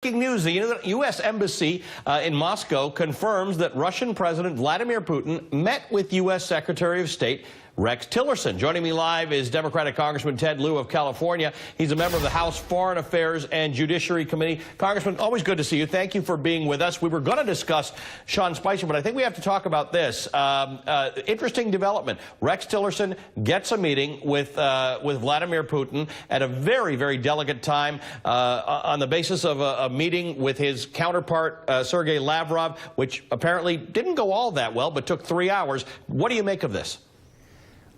Breaking news, the U.S. Embassy in Moscow confirms that Russian President Vladimir Putin met with U.S. Secretary of State Rex Tillerson. Joining me live is Democratic Congressman Ted Lieu of California. He's a member of the House Foreign Affairs and Judiciary Committee. Congressman, always good to see you. Thank you for being with us. We were going to discuss Sean Spicer, but I think we have to talk about this. Interesting development. Rex Tillerson gets a meeting with Vladimir Putin at a very, very delicate time on the basis of a meeting with his counterpart, Sergei Lavrov, which apparently didn't go all that well, but took 3 hours. What do you make of this?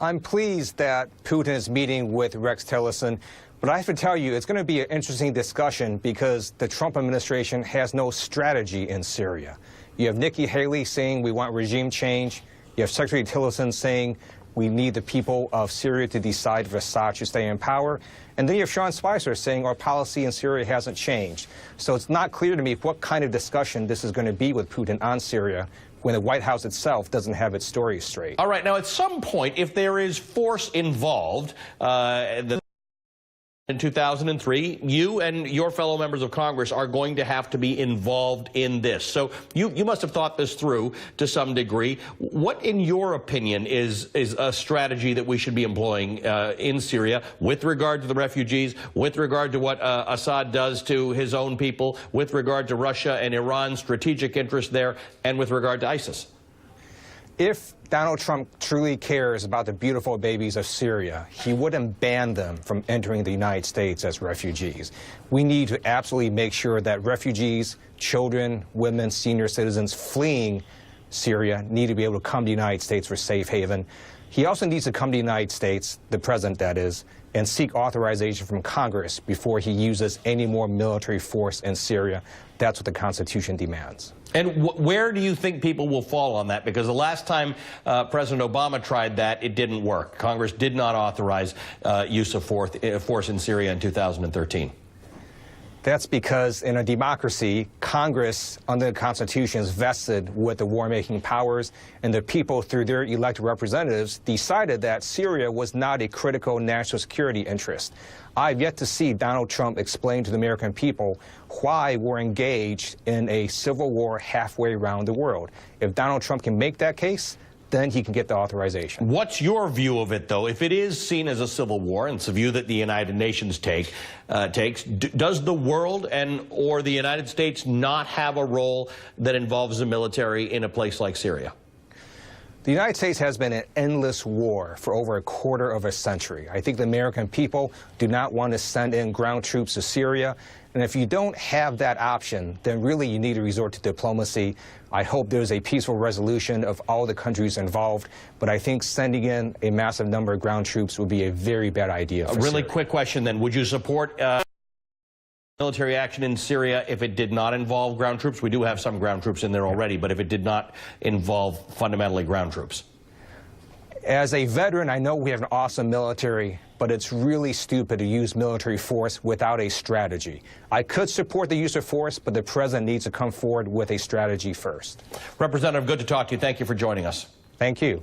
I'm pleased that Putin is meeting with Rex Tillerson, but I have to tell you, it's going to be an interesting discussion because the Trump administration has no strategy in Syria. You have Nikki Haley saying we want regime change. You have Secretary Tillerson saying we need the people of Syria to decide if Assad should stay in power. And then you have Sean Spicer saying our policy in Syria hasn't changed. So it's not clear to me what kind of discussion this is going to be with Putin on Syria when the White House itself doesn't have its story straight. All right. Now, at some point, if there is force involved, in 2003, you and your fellow members of Congress are going to have to be involved in this. So you must have thought this through to some degree. What, in your opinion, is a strategy that we should be employing in Syria with regard to the refugees, with regard to what Assad does to his own people, with regard to Russia and Iran's strategic interest there, and with regard to ISIS? If Donald Trump truly cares about the beautiful babies of Syria, he wouldn't ban them from entering the United States as refugees. We need to absolutely make sure that refugees, children, women, senior citizens fleeing Syria need to be able to come to the United States for safe haven. He also needs to come to the United States, the president that is, and seek authorization from Congress before he uses any more military force in Syria. That's what the Constitution demands. And where do you think people will fall on that? Because the last time President Obama tried that, it didn't work. Congress did not authorize use of force in Syria in 2013. That's because in a democracy, Congress, under the Constitution, is vested with the war-making powers, and the people, through their elected representatives, decided that Syria was not a critical national security interest. I've yet to see Donald Trump explain to the American people why we're engaged in a civil war halfway around the world. If Donald Trump can make that case, then he can get the authorization. What's your view of it, though? If it is seen as a civil war, and it's a view that the United Nations takes, does the world or the United States not have a role that involves the military in a place like Syria? The United States has been in endless war for over a quarter of a century. I think the American people do not want to send in ground troops to Syria. And if you don't have that option, then really you need to resort to diplomacy. I hope there's a peaceful resolution of all the countries involved, but I think sending in a massive number of ground troops would be a very bad idea for Really Syria. Quick question then. Would you support military action in Syria if it did not involve ground troops? We do have some ground troops in there already, but if it did not involve fundamentally ground troops? As a veteran, I know we have an awesome military, but it's really stupid to use military force without a strategy. I could support the use of force, but the president needs to come forward with a strategy first. Representative, good to talk to you. Thank you for joining us. Thank you.